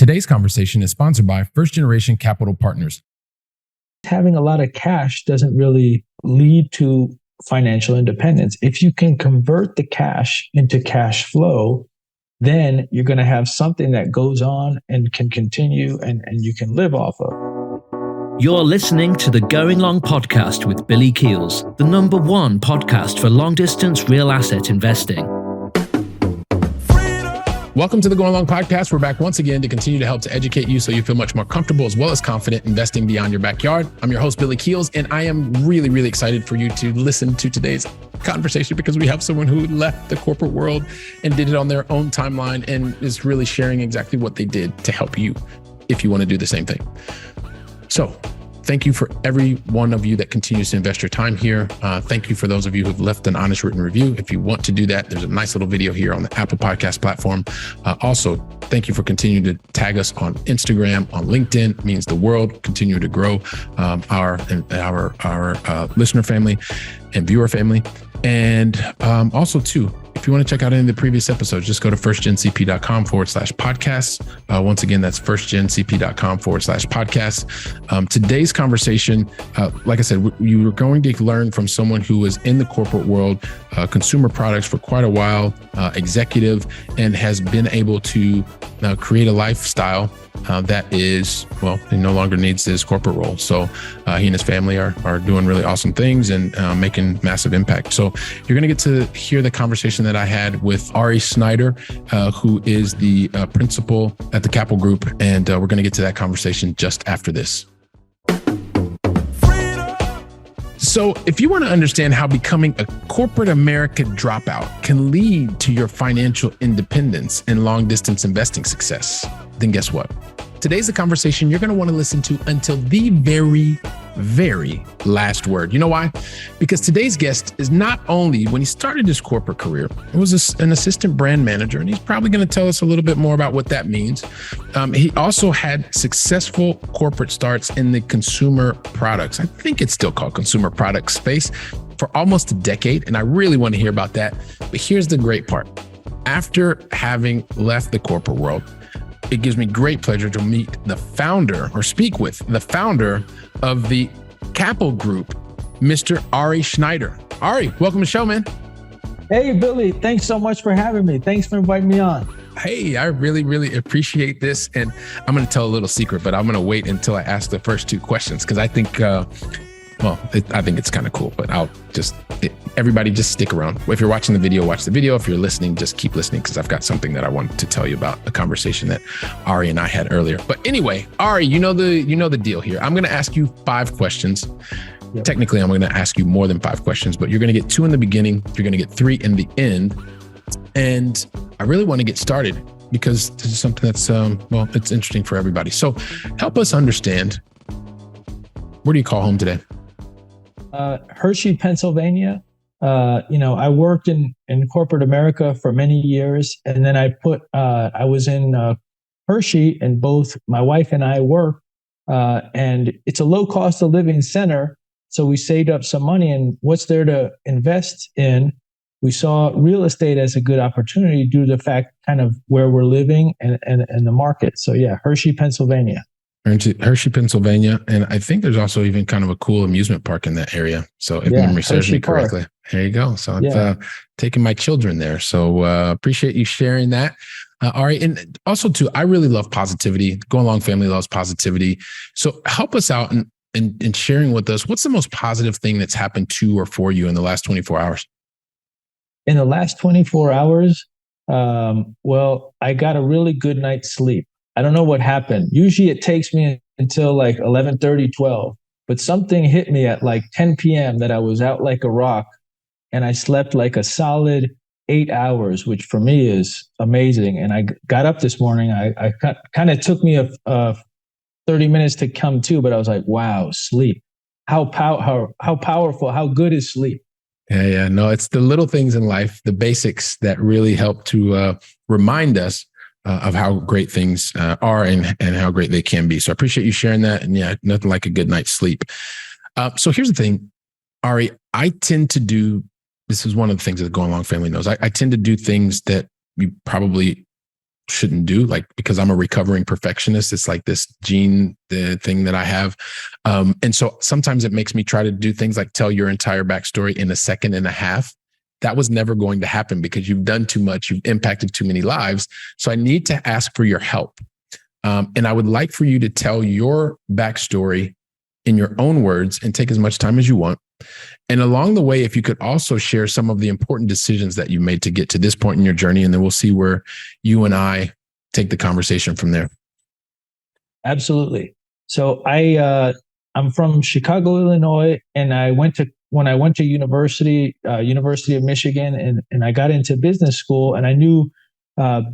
Today's conversation is sponsored by First Generation Capital Partners. Having a lot of cash doesn't really lead to financial independence. If you can convert the cash into cash flow, then you're going to have something that goes on and can continue and you can live off of. You're listening to the Going Long podcast with Billy Keels, the #1 podcast for long-distance real asset investing. Welcome to the Going Long podcast. We're back once again to continue to help to educate you so you feel much more comfortable as well as confident investing beyond your backyard. I'm your host, Billy Keels, and I am really, really excited for you to listen to today's conversation because we have someone who left the corporate world and did it on their own timeline and is really sharing exactly what they did to help you if you want to do the same thing. So thank you for every one of you that continues to invest your time here. Thank you for those of you who've left an honest written review. If you want to do that, there's a nice little video here on the Apple Podcast platform. Also, thank you for continuing to tag us on Instagram, on LinkedIn. It means the world. Continue to grow our listener family and viewer family. And also too, if you want to check out any of the previous episodes, just go to firstgencp.com/podcasts. Once again, that's firstgencp.com/podcasts. Today's conversation, like I said, you are going to learn from someone who was in the corporate world, consumer products for quite a while, executive, and has been able to create a lifestyle that is, well, he no longer needs his corporate role. So he and his family are doing really awesome things and making massive impact. So you're going to get to hear the conversation that I had with Ari Sznajder, who is the principal at the Kapel Group. And we're going to get to that conversation just after this. So if you want to understand how becoming a corporate America dropout can lead to your financial independence and long distance investing success, then guess what? Today's the conversation you're going to want to listen to until the very, very last word. You know why? Because today's guest is not only, when he started his corporate career, he was an assistant brand manager, and he's probably going to tell us a little bit more about what that means. He also had successful corporate starts in the consumer products. I think it's still called consumer products space for almost a decade. And I really want to hear about that. But here's the great part. After having left the corporate world, it gives me great pleasure to meet the founder or speak with the founder of the Kapel Group, Mr. Ari Sznajder. Ari, welcome to the show, man. Hey, Billy, thanks so much for having me. Thanks for inviting me on. Hey, I really, really appreciate this. And I'm going to tell a little secret, but I'm going to wait until I ask the first two questions because I think, I think it's kind of cool, but everybody just stick around. If you're watching the video, watch the video. If you're listening, just keep listening because I've got something that I wanted to tell you about a conversation that Ari and I had earlier. But anyway, Ari, you know the deal here. I'm going to ask you 5 questions. Yep. Technically, I'm going to ask you more than 5 questions, but you're going to get 2 in the beginning. You're going to get 3 in the end. And I really want to get started because this is something that's, it's interesting for everybody. So help us understand, where do you call home today? Hershey, Pennsylvania. I worked in corporate America for many years, and then I was in Hershey, and both my wife and I work, and it's a low cost of living center. So we saved up some money, and what's there to invest in? We saw real estate as a good opportunity due to the fact kind of where we're living and the market. So yeah, Hershey, Pennsylvania. Hershey, Pennsylvania. And I think there's also even kind of a cool amusement park in that area. So if memory serves me correctly, Park. There you go. So I've taken my children there. So appreciate you sharing that. Ari, and also too, I really love positivity. Going Long family loves positivity. So help us out in sharing with us, what's the most positive thing that's happened to or for you in the last 24 hours? In the last 24 hours, I got a really good night's sleep. I don't know what happened. Usually it takes me until like 11:30, 12, but something hit me at like 10 p.m. that I was out like a rock, and I slept like a solid 8 hours, which for me is amazing. And I got up this morning. I kind of took me a 30 minutes to come to, but I was like, wow, sleep. How powerful, how good is sleep? Yeah. No, it's the little things in life, the basics that really help to remind us of how great things are and how great they can be. So I appreciate you sharing that. And yeah, nothing like a good night's sleep. So here's the thing, Ari, I tend to do, this is one of the things that the Going Long family knows. I tend to do things that you probably shouldn't do, like, because I'm a recovering perfectionist. It's like this gene, the thing that I have. And so sometimes it makes me try to do things like tell your entire backstory in a second and a half. That was never going to happen because you've done too much. You've impacted too many lives. So I need to ask for your help. And I would like for you to tell your backstory in your own words and take as much time as you want. And along the way, if you could also share some of the important decisions that you made to get to this point in your journey, and then we'll see where you and I take the conversation from there. Absolutely. So I'm from Chicago, Illinois, and when I went to University of Michigan, and I got into business school, and I knew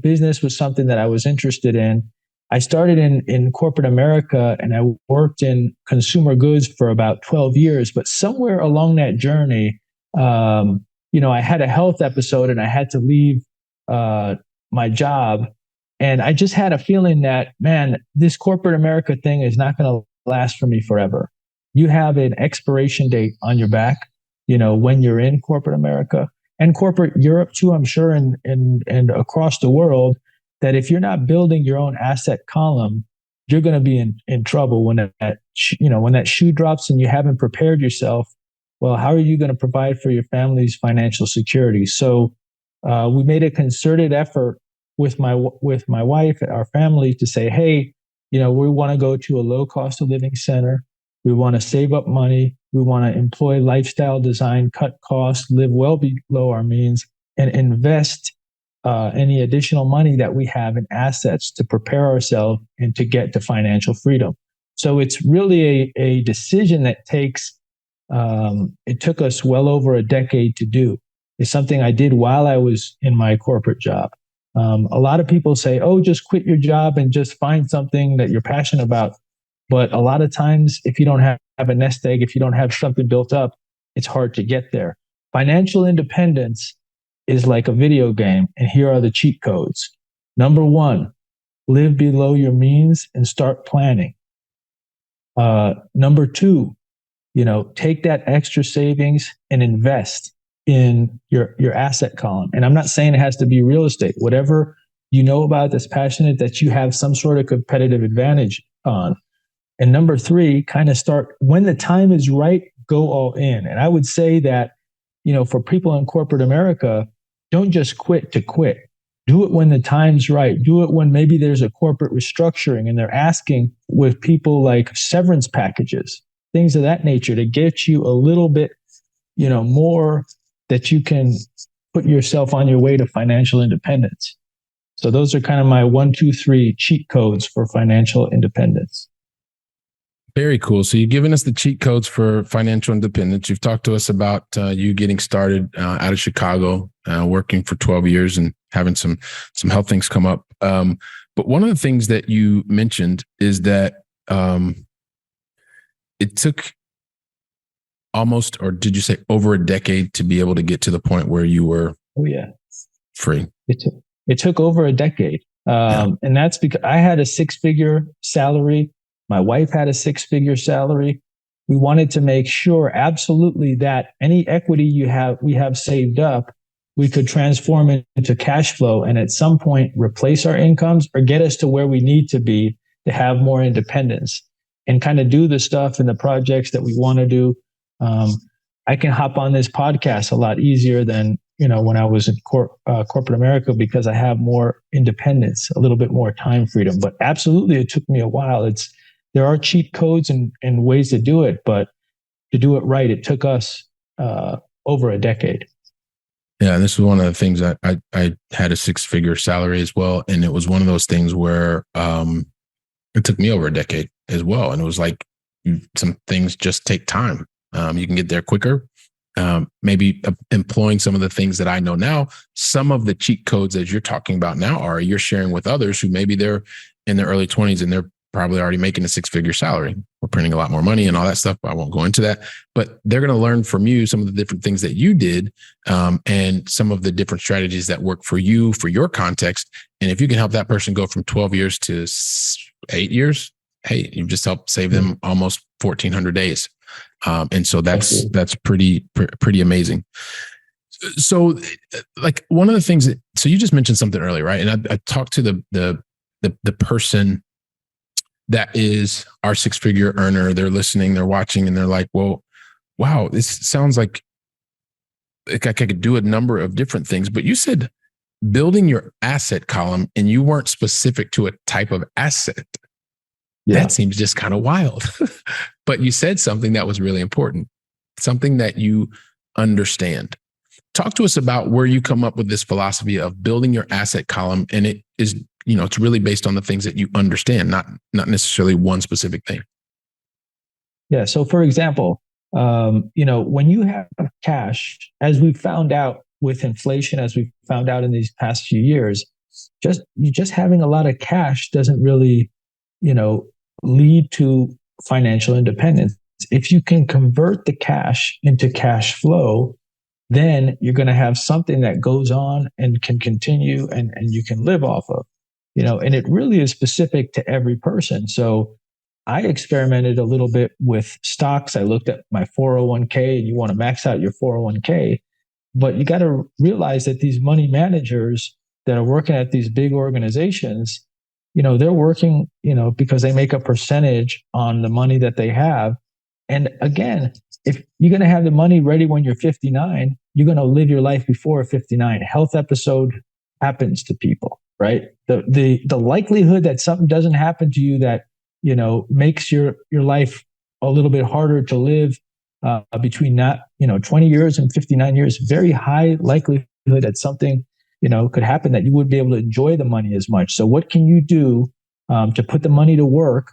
business was something that I was interested in. I started in corporate America, and I worked in consumer goods for about 12 years. But somewhere along that journey, I had a health episode and I had to leave my job. And I just had a feeling that, man, this corporate America thing is not going to last for me forever. You have an expiration date on your back, when you're in corporate America and corporate Europe too, I'm sure, and across the world, that if you're not building your own asset column, you're going to be in trouble when that shoe drops and you haven't prepared yourself. Well, how are you going to provide for your family's financial security? So we made a concerted effort with my wife and our family to say, hey, we want to go to a low cost of living center. We want to save up money. We want to employ lifestyle design, cut costs, live well below our means, and invest any additional money that we have in assets to prepare ourselves and to get to financial freedom. So it's really a decision that it took us well over a decade to do. It's something I did while I was in my corporate job. A lot of people say, oh, just quit your job and just find something that you're passionate about. But a lot of times, if you don't have a nest egg, if you don't have something built up, it's hard to get there. Financial independence is like a video game, and here are the cheat codes. Number 1, live below your means and start planning. Number 2, take that extra savings and invest in your asset column. And I'm not saying it has to be real estate. Whatever you know about that's passionate, that you have some sort of competitive advantage on. And number 3, kind of start when the time is right, go all in. And I would say that, for people in corporate America, don't just quit to quit. Do it when the time's right. Do it when maybe there's a corporate restructuring and they're asking with people like severance packages, things of that nature, to get you a little bit, more that you can put yourself on your way to financial independence. So those are kind of my 1, 2, 3 cheat codes for financial independence. Very cool. So you've given us the cheat codes for financial independence. You've talked to us about you getting started out of Chicago, working for 12 years and having some health things come up. But one of the things that you mentioned is that it took almost, or did you say over a decade to be able to get to the point where you were free? It took over a decade. And that's because I had a 6-figure salary. My wife had a 6-figure salary. We wanted to make sure absolutely that any equity we have saved up, we could transform it into cash flow and at some point replace our incomes or get us to where we need to be to have more independence and kind of do the stuff and the projects that we want to do. I can hop on this podcast a lot easier than, when I was in corporate America because I have more independence, a little bit more time freedom. But absolutely, it took me a while. There are cheat codes and ways to do it, but to do it right, it took us over a decade. Yeah, this was one of the things that I had a 6-figure salary as well. And it was one of those things where it took me over a decade as well. And it was like some things just take time. You can get there quicker. Maybe employing some of the things that I know now. Some of the cheat codes as you're talking about now are you're sharing with others who maybe they're in their early 20s and they're probably already making a 6-figure salary. We're printing a lot more money and all that stuff, but I won't go into that. But they're going to learn from you some of the different things that you did and some of the different strategies that work for you, for your context. And if you can help that person go from 12 years to 8 years, hey, you've just helped save them almost 1,400 days. And so that's pretty amazing. So like one of the things that, so you just mentioned something earlier, right? And I talked to the person that is our 6-figure earner. They're listening, they're watching, and they're like, well, wow, this sounds like I could do a number of different things. But you said building your asset column and you weren't specific to a type of asset. Yeah. That seems just kind of wild. But you said something that was really important, something that you understand. Talk to us about where you come up with this philosophy of building your asset column. And it is, it's really based on the things that you understand, not necessarily one specific thing. Yeah. So for example, when you have cash, as we found out with inflation, as we found out in these past few years, just having a lot of cash doesn't really, lead to financial independence. If you can convert the cash into cash flow, then you're going to have something that goes on and can continue and you can live off of, and it really is specific to every person. So I experimented a little bit with stocks. I looked at my 401k, and you want to max out your 401k, but you got to realize that these money managers that are working at these big organizations, they're working, because they make a percentage on the money that they have. And again, if you're going to have the money ready when you're 59, you're going to live your life before 59. Health episode happens to people, right? The likelihood that something doesn't happen to you that, makes your life a little bit harder to live between 20 years and 59 years, very high likelihood that something, could happen that you wouldn't be able to enjoy the money as much. So what can you do to put the money to work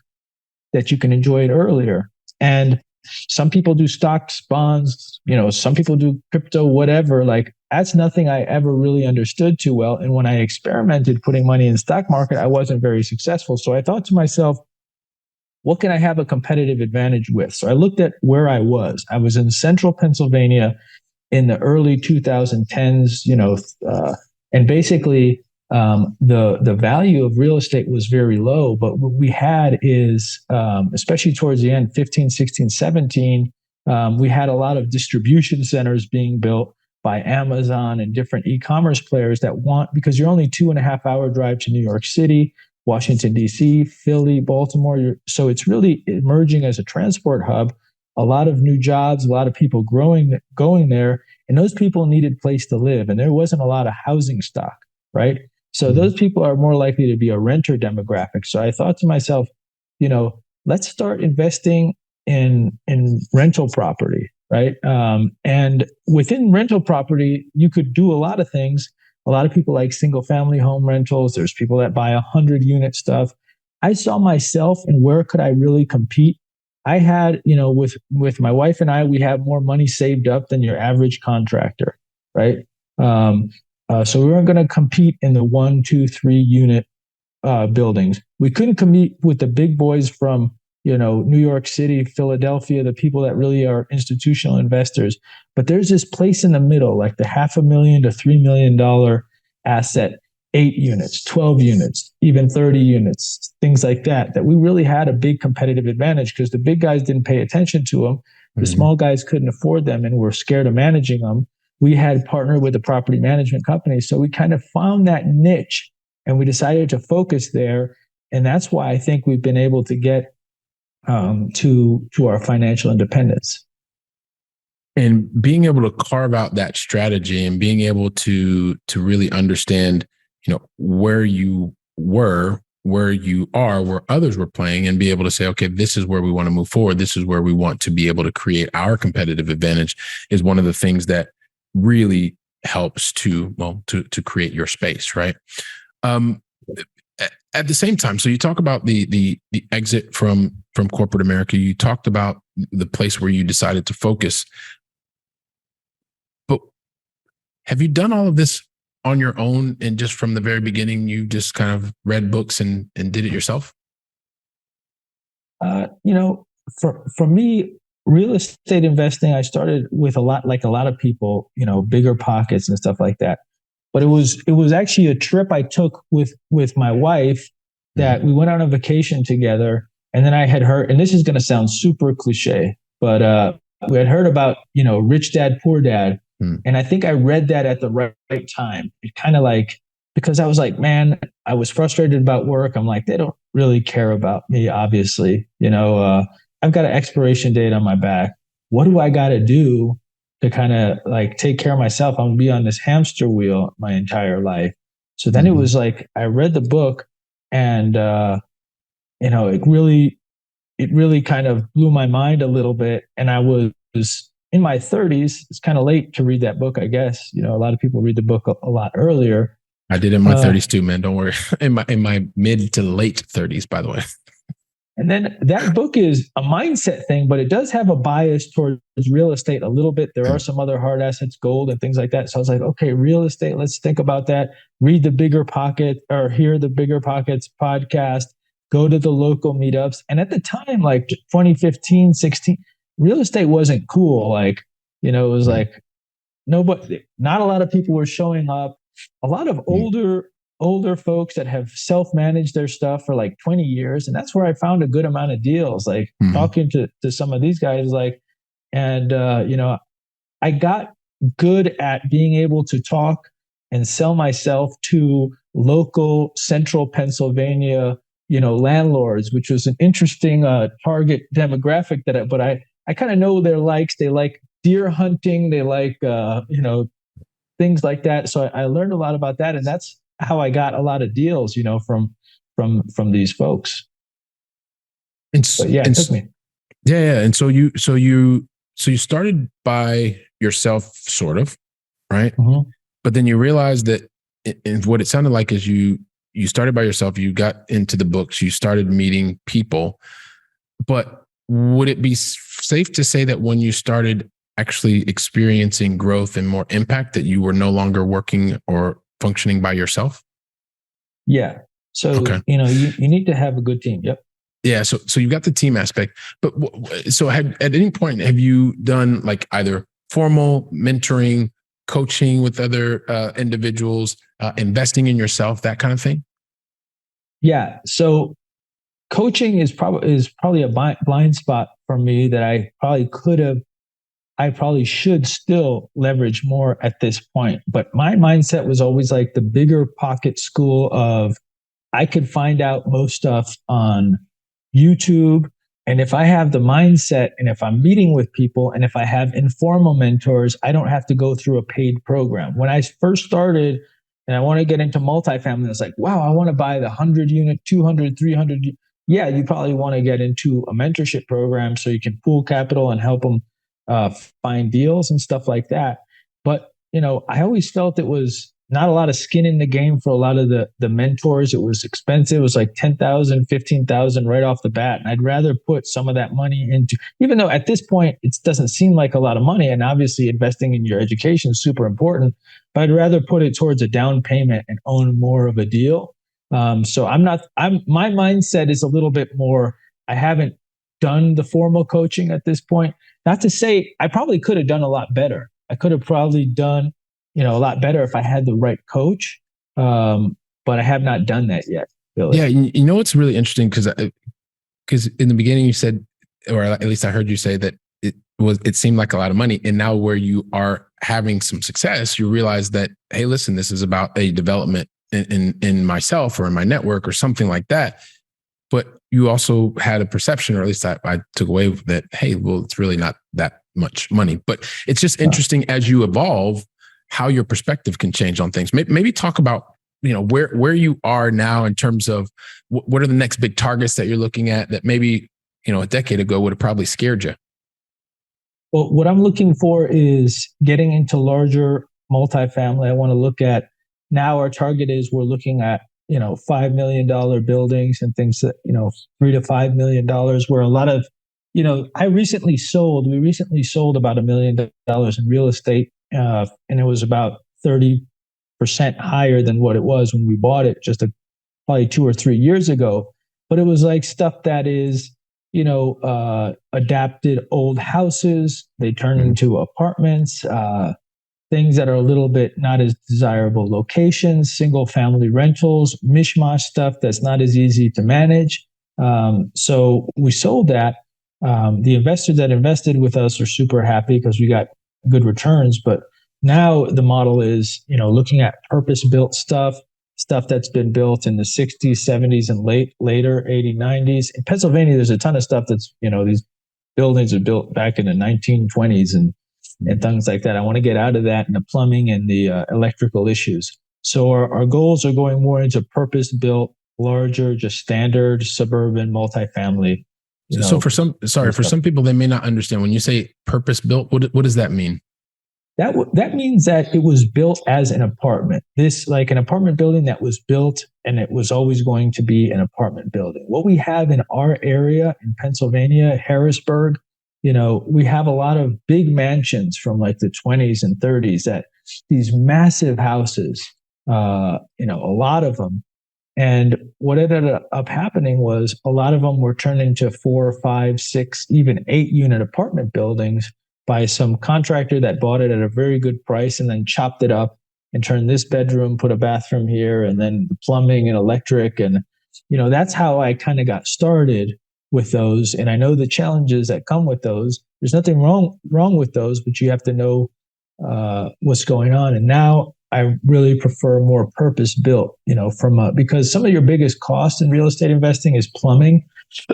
that you can enjoy it earlier? And some people do stocks, bonds, some people do crypto, whatever. Like that's nothing I ever really understood too well. And when I experimented putting money in the stock market, I wasn't very successful. So I thought to myself, what can I have a competitive advantage with? So I looked at where I was. I was in central Pennsylvania in the early 2010s, and basically the value of real estate was very low. But what we had is, especially towards the end, 15, 16, 17, we had a lot of distribution centers being built by Amazon and different e-commerce players because you're only 2.5 hour drive to New York City, Washington, D.C., Philly, Baltimore. So it's really emerging as a transport hub, a lot of new jobs, a lot of people going there, and those people needed place to live. And there wasn't a lot of housing stock, right? So those people are more likely to be a renter demographic. So I thought to myself, let's start investing in rental property, right? And within rental property, you could do a lot of things. A lot of people like single family home rentals. There's people that buy 100-unit stuff. I saw myself and where could I really compete? I had, with my wife and I, we have more money saved up than your average contractor, right? So we weren't going to compete in the 1, 2, 3 unit buildings. We couldn't compete with the big boys from, New York City, Philadelphia, the people that really are institutional investors. But there's this place in the middle, like the $500,000 to $3 million asset, 8 units, 12 units, even 30 units, things like that we really had a big competitive advantage because the big guys didn't pay attention to them. The small guys couldn't afford them and were scared of managing them. We had partnered with a property management company. So we kind of found that niche and we decided to focus there. And that's why I think we've been able to get to our financial independence. And being able to carve out that strategy and being able to really understand, where you were, where you are, where others were playing, and be able to say, okay, this is where we want to move forward. This is where we want to be able to create our competitive advantage is one of the things that really helps to create your space, right? At the same time, so you talk about the exit from corporate America. You talked about the place where you decided to focus. But have you done all of this on your own, and just from the very beginning, you just kind of read books and did it yourself? For me, real estate investing, I started with a lot of people, bigger pockets and stuff like that. But it was actually a trip I took with my wife that we went on a vacation together. And then I had heard, and this is going to sound super cliche, but we had heard about, Rich Dad, Poor Dad. And I think I read that at the right time. It kind of like, because I was like, man, I was frustrated about work. I'm like, they don't really care about me, obviously. I've got an expiration date on my back. What do I got to do to kind of like take care of myself? I'm going to be on this hamster wheel my entire life. So then it was like, I read the book and, it really kind of blew my mind a little bit. And I was in my 30s. It's kind of late to read that book, I guess. A lot of people read the book a lot earlier. I did in my 30s too, man. Don't worry. In my mid to late 30s, by the way. And then that book is a mindset thing, but it does have a bias towards real estate a little bit. There are some other hard assets, gold and things like that. So I was like, okay, real estate, let's think about that. Read the Bigger Pocket or hear the Bigger Pockets podcast, go to the local meetups. And at the time, like 2015, 16, real estate wasn't cool. Like, it was like nobody, not a lot of people were showing up. A lot of older folks that have self-managed their stuff for like 20 years. And that's where I found a good amount of deals, like talking to some of these guys, I got good at being able to talk and sell myself to local central Pennsylvania, landlords, which was an interesting target demographic but I kind of know their likes. They like deer hunting. They like, things like that. So I learned a lot about that. And that's how I got a lot of deals, from these folks. It took me. Yeah. And so you started by yourself, sort of, right? But then you realized that what it sounded like is you started by yourself, you got into the books, you started meeting people. But would it be safe to say that when you started actually experiencing growth and more impact, that you were no longer working or functioning by yourself? Yeah. So, okay. You need to have a good team. Yep. Yeah. So you've got the team aspect, but so at any point, have you done like either formal mentoring, coaching with other individuals, investing in yourself, that kind of thing? Yeah. So coaching is probably a blind spot for me that I probably should still leverage more at this point. But my mindset was always like the Bigger Pocket school of I could find out most stuff on YouTube. And if I have the mindset and if I'm meeting with people and if I have informal mentors, I don't have to go through a paid program. When I first started and I want to get into multifamily, I was like, wow, I want to buy the 100 unit, 200, 300. Yeah, you probably want to get into a mentorship program so you can pool capital and help them find deals and stuff like that. But, I always felt it was not a lot of skin in the game for a lot of the mentors. It was expensive. It was like $10,000, $15,000 right off the bat. And I'd rather put some of that money into, even though at this point, it doesn't seem like a lot of money. And obviously investing in your education is super important, but I'd rather put it towards a down payment and own more of a deal. So my mindset is a little bit more, I haven't done the formal coaching at this point. Not to say I probably could have done a lot better. I could have probably done, a lot better if I had the right coach. But I have not done that yet, Billy. Yeah. What's really interesting because in the beginning you said, or at least I heard you say that it seemed like a lot of money. And now where you are having some success, you realize that, hey, listen, this is about a development in myself or in my network or something like that. But you also had a perception, or at least I took away that, hey, well, it's really not that much money. But it's just interesting as you evolve, how your perspective can change on things. Maybe talk about, where you are now in terms of what are the next big targets that you're looking at that maybe, a decade ago would have probably scared you. Well, what I'm looking for is getting into larger multifamily. I want to look at, now our target is we're looking at, $5 million buildings and things that, $3 to $5 million, where a lot of, we recently sold about $1 million in real estate. And it was about 30% higher than what it was when we bought it probably 2 or 3 years ago. But it was like stuff that is, adapted old houses. They turn into apartments, things that are a little bit not as desirable locations, single family rentals, mishmash stuff that's not as easy to manage. So we sold that. The investors that invested with us are super happy because we got good returns, but now the model is, looking at purpose-built stuff that's been built in the 60s, 70s, and later 80s, 90s. In Pennsylvania, there's a ton of stuff that's, these buildings are built back in the 1920s and things like that. I want to get out of that and the plumbing and the electrical issues. So our goals are going more into purpose-built, larger, just standard suburban multifamily. So for some people, they may not understand when you say purpose-built. What does that mean? That means that it was built as an apartment. This like an apartment building that was built and it was always going to be an apartment building. What we have in our area in Pennsylvania, Harrisburg, we have a lot of big mansions from like the 20s and 30s, that these massive houses, a lot of them. And what ended up happening was a lot of them were turned into 4, 5, 6, even 8 unit apartment buildings by some contractor that bought it at a very good price and then chopped it up and turned this bedroom, put a bathroom here, and then plumbing and electric. And, that's how I kind of got started with those. And I know the challenges that come with those. There's nothing wrong with those, but you have to know what's going on. And now I really prefer more purpose-built, because some of your biggest cost in real estate investing is plumbing.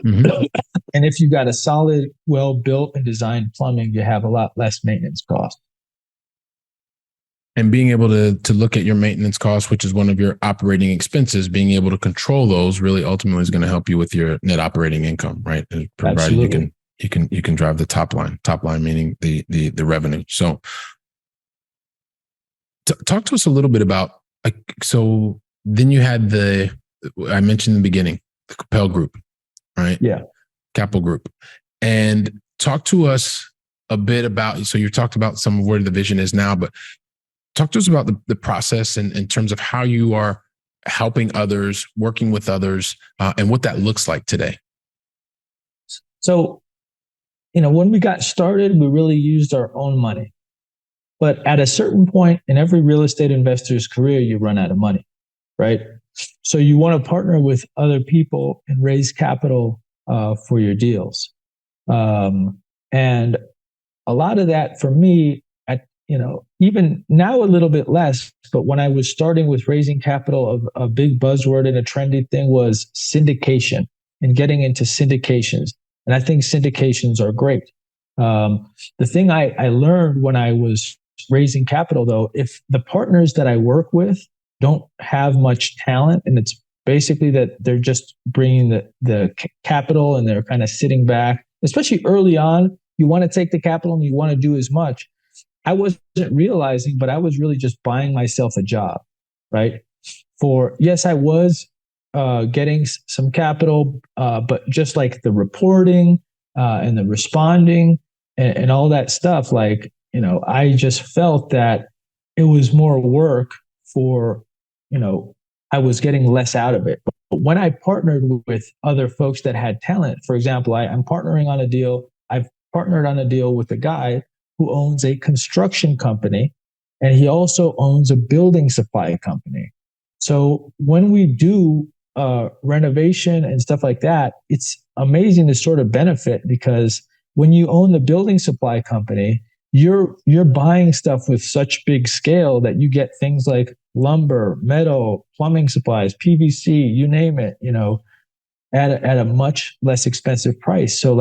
Mm-hmm. And if you've got a solid, well-built and designed plumbing, you have a lot less maintenance cost. And being able to look at your maintenance costs, which is one of your operating expenses, being able to control those really ultimately is going to help you with your net operating income, right? Provided Absolutely. you can drive the top line meaning the revenue. So talk to us a little bit about, so then you had I mentioned in the beginning, the Kapel Group, right? Yeah. Kapel Group. And talk to us a bit about, so you talked about some of where the vision is now, but talk to us about the process and in terms of how you are helping others, working with others, and what that looks like today. So, when we got started, we really used our own money. But at a certain point in every real estate investor's career, you run out of money, right? So you want to partner with other people and raise capital for your deals. And a lot of that for me, even now a little bit less, but when I was starting with raising capital, a big buzzword and a trendy thing was syndication and getting into syndications. And I think syndications are great. The thing I learned when I was raising capital, though, if the partners that I work with don't have much talent, and it's basically that they're just bringing the capital and they're kind of sitting back, especially early on, you want to take the capital and you want to do as much. I wasn't realizing, but I was really just buying myself a job, right? Yes, I was getting some capital, but just like the reporting and the responding and all that stuff, I just felt that it was more work I was getting less out of it. But when I partnered with other folks that had talent, for example, I'm partnering on a deal. I've partnered on a deal with a guy who owns a construction company, and he also owns a building supply company. So when we do renovation and stuff like that, it's amazing to sort of benefit, because when you own the building supply company, you're buying stuff with such big scale that you get things like lumber, metal, plumbing supplies, PVC, you name it, at a much less expensive price. So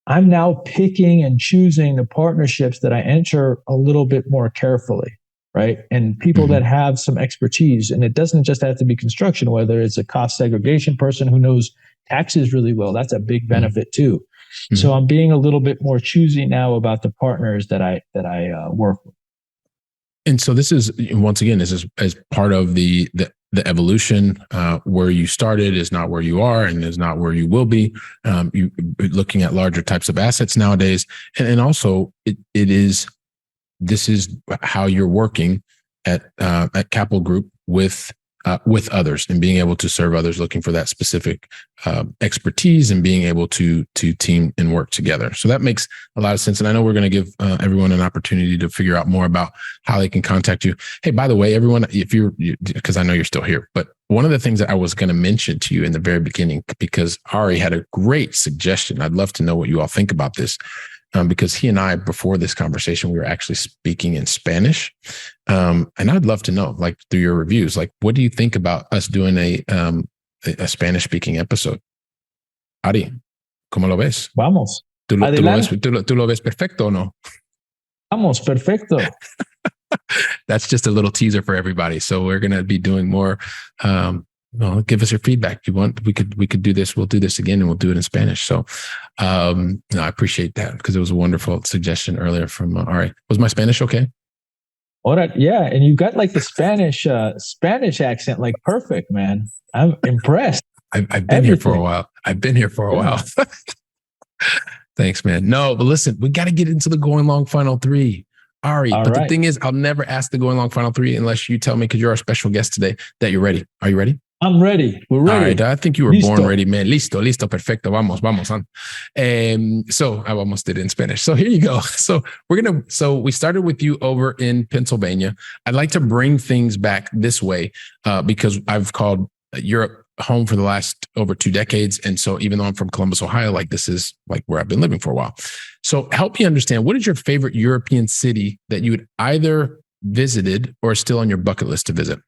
I'm now picking and choosing the partnerships that I enter a little bit more carefully, right? And people that have some expertise, and it doesn't just have to be construction, whether it's a cost segregation person who knows taxes really well, that's a big benefit too. So I'm being a little bit more choosy now about the partners that I work with. And so this is, once again, this is as part of the evolution. Where you started is not where you are, and is not where you will be. You looking at larger types of assets nowadays, and also this is how you're working at Kapel Group with others, and being able to serve others looking for that specific expertise, and being able to team and work together. So that makes a lot of sense. And I know we're going to give everyone an opportunity to figure out more about how they can contact you. Hey, by the way, everyone, because I know you're still here, but one of the things that I was going to mention to you in the very beginning, because Ari had a great suggestion, I'd love to know what you all think about this. because he and I, before this conversation, we were actually speaking in Spanish. And I'd love to know, like through your reviews, like what do you think about us doing a Spanish speaking episode? Ari, ¿cómo lo ves? Vamos. ¿Tú lo ves perfecto o no? Vamos, perfecto. That's just a little teaser for everybody. So we're going to be doing more. Give us your feedback. If you want, we could do this. We'll do this again and we'll do it in Spanish. So I appreciate that because it was a wonderful suggestion earlier from Ari. Was my Spanish okay? All right. Yeah. And you got like the Spanish accent, like perfect, man. I'm impressed. I've been here for a while. Thanks, man. No, but listen, we got to get into the going long final three. Ari, the thing is, I'll never ask the going long final three unless you tell me, because you're our special guest today, that you're ready. Are you ready? I'm ready. We're ready. All right. I think you were born ready, man. Listo, perfecto. Vamos, son. So I almost did it in Spanish. So here you go. So we started with you over in Pennsylvania. I'd like to bring things back this way because I've called Europe home for the last over 2 decades. And so even though I'm from Columbus, Ohio, like this is like where I've been living for a while. So help me understand, what is your favorite European city that you had either visited or still on your bucket list to visit?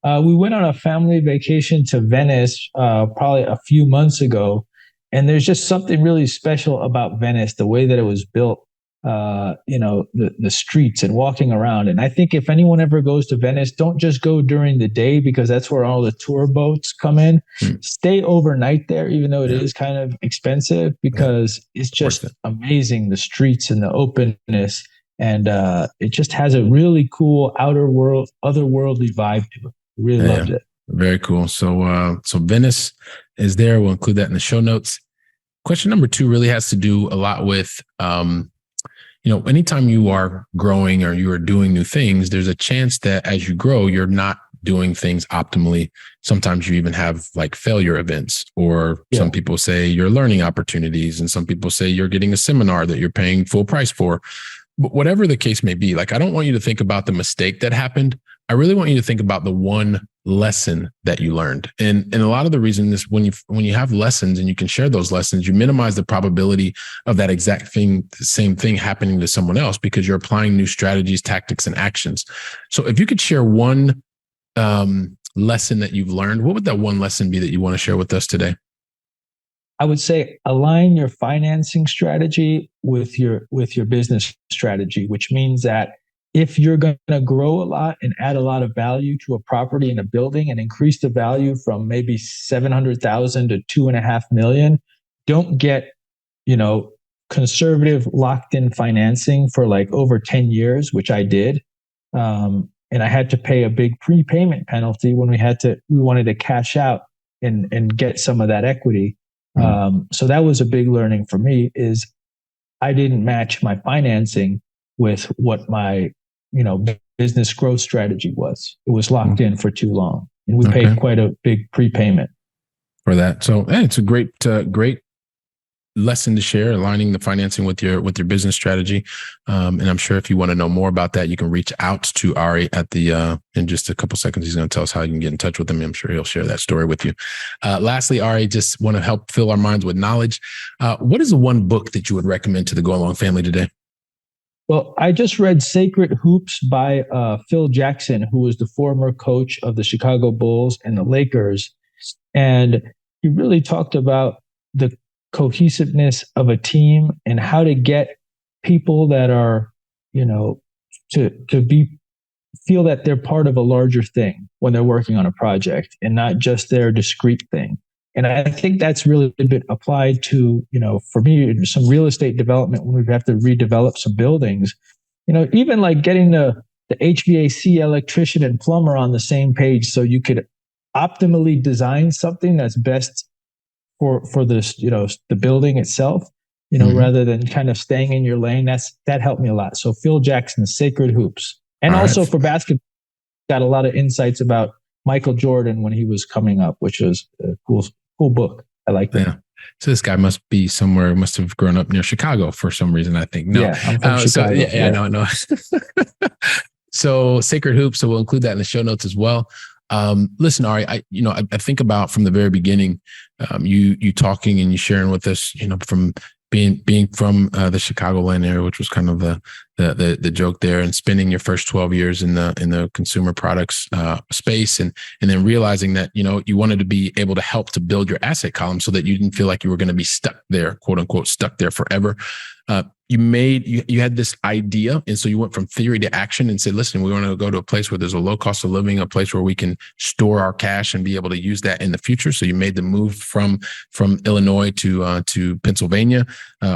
We went on a family vacation to Venice probably a few months ago. And there's just something really special about Venice, the way that it was built, the streets and walking around. And I think if anyone ever goes to Venice, don't just go during the day because that's where all the tour boats come in. Stay overnight there, even though it is kind of expensive, because it's just amazing, the streets and the openness. And it just has a really cool otherworldly vibe to it. Really loved it. Very cool. So Venice is there. We'll include that in the show notes. Question number 2 really has to do a lot with, anytime you are growing or you are doing new things, there's a chance that as you grow, you're not doing things optimally. Sometimes you even have like failure events, or some people say you're learning opportunities, and some people say you're getting a seminar that you're paying full price for. But whatever the case may be, like, I don't want you to think about the mistake that happened. I really want you to think about the one lesson that you learned. And a lot of the reason is when you have lessons and you can share those lessons, you minimize the probability of that exact thing, the same thing happening to someone else, because you're applying new strategies, tactics, and actions. So if you could share one lesson that you've learned, what would that one lesson be that you want to share with us today? I would say align your financing strategy with your business strategy, which means that if you're going to grow a lot and add a lot of value to a property and a building and increase the value from maybe 700,000 to 2.5 million, don't get, conservative locked in financing for like over 10 years, which I did. And I had to pay a big prepayment penalty when we wanted to cash out and get some of that equity. So that was a big learning for me, is I didn't match my financing with what my, business growth strategy was. It was locked in for too long, and we paid quite a big prepayment for that. So it's a great lesson to share, aligning the financing with your business strategy. And I'm sure if you want to know more about that, you can reach out to Ari in just a couple seconds. He's going to tell us how you can get in touch with him. I'm sure he'll share that story with you. Lastly, Ari, just want to help fill our minds with knowledge. What is the one book that you would recommend to the Go Along family today? Well, I just read Sacred Hoops by Phil Jackson, who was the former coach of the Chicago Bulls and the Lakers. And he really talked about the cohesiveness of a team and how to get people that are, to feel that they're part of a larger thing when they're working on a project and not just their discrete thing. And I think that's really been applied to, for me, some real estate development when we have to redevelop some buildings, even like getting the HVAC electrician and plumber on the same page so you could optimally design something that's best for this, the building itself, rather than kind of staying in your lane. That helped me a lot. So Phil Jackson's Sacred Hoops. And also for basketball, got a lot of insights about Michael Jordan when he was coming up, which was a cool book. I like that. Yeah. So this guy must have grown up near Chicago for some reason, I think. No. Yeah, I'm from Chicago. No. So Sacred Hoops. So we'll include that in the show notes as well. Listen, Ari, I think about from the very beginning, you talking and you sharing with us, from being from the Chicagoland area, which was kind of the joke there, and spending your first 12 years in the consumer products space, and then realizing that you wanted to be able to help to build your asset column so that you didn't feel like you were going to be stuck there, quote unquote, stuck there forever. You had this idea, and so you went from theory to action and said, listen, we want to go to a place where there's a low cost of living, a place where we can store our cash and be able to use that in the future. So you made the move from Illinois to Pennsylvania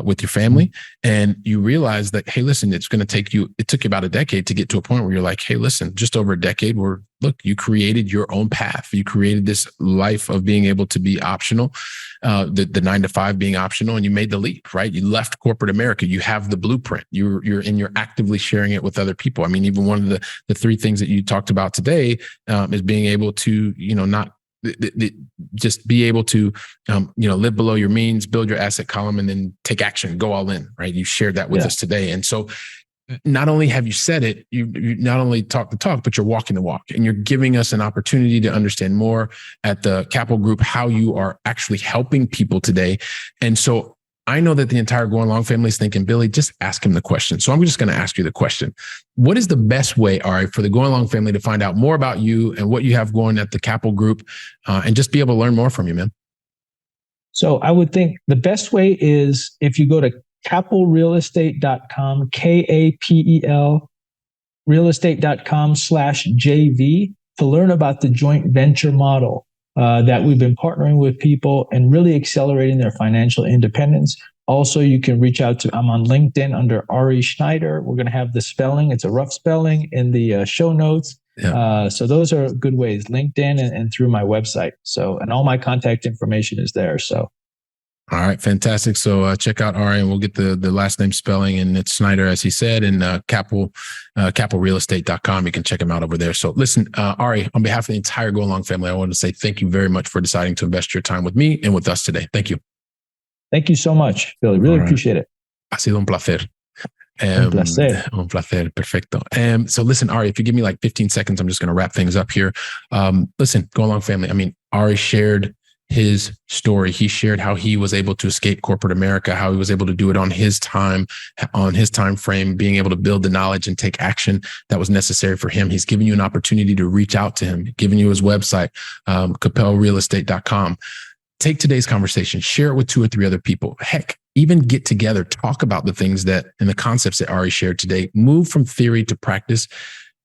with your family, and you realized that, hey, listen, it took you about a decade to get to a point where you're like, hey, listen, just over a decade, look, you created your own path. You created this life of being able to be optional, the 9-to-5 being optional, and you made the leap, right? You left corporate America. You have the blueprint. You're actively sharing it with other people. I mean, even one of the three things that you talked about today is being able to, not just be able to, live below your means, build your asset column, and then take action, go all in, right? You shared that with us today. And so not only have you said it, you not only talk the talk, but you're walking the walk, and you're giving us an opportunity to understand more at the Kapel Group, how you are actually helping people today. And so I know that the entire Going Long family is thinking, Billy, just ask him the question. So I'm just going to ask you the question. What is the best way, Ari, for the Going Long family to find out more about you and what you have going at the Kapel Group, and just be able to learn more from you, man? So I would think the best way is if you go to kapelrealestate.com, KAPEL realestate.com/JV to learn about the joint venture model that we've been partnering with people and really accelerating their financial independence. Also, you can reach out to, I'm on LinkedIn under Ari Sznajder. We're going to have the spelling. It's a rough spelling in the show notes. Yeah. So those are good ways, LinkedIn and through my website. So, and all my contact information is there. So. All right, fantastic. So check out Ari, and we'll get the last name spelling, and it's Snyder, as he said, and kapelrealestate.com. You can check him out over there. So listen, Ari, on behalf of the entire Go Along family, I want to say thank you very much for deciding to invest your time with me and with us today. Thank you. Thank you so much, Billy. Really appreciate it. Ha sido un placer. Un placer. Perfecto. So listen, Ari, if you give me like 15 seconds, I'm just going to wrap things up here. Listen, Go Along family. I mean, Ari shared his story. He shared how he was able to escape corporate America, how he was able to do it on his time frame, being able to build the knowledge and take action that was necessary for him. He's given you an opportunity to reach out to him, giving you his website, kapelrealestate.com. Take today's conversation, share it with 2 or 3 other people. Heck, even get together, talk about the things that and the concepts that Ari shared today. Move from theory to practice.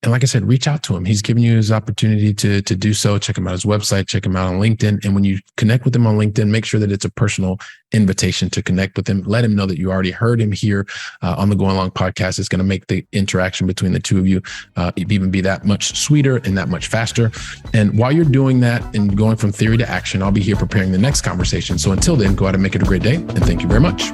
And like I said, reach out to him. He's giving you his opportunity to do so. Check him out his website, check him out on LinkedIn. And when you connect with him on LinkedIn, make sure that it's a personal invitation to connect with him. Let him know that you already heard him here on the Going Along podcast. It's going to make the interaction between the two of you even be that much sweeter and that much faster. And while you're doing that and going from theory to action, I'll be here preparing the next conversation. So until then, go out and make it a great day. And thank you very much.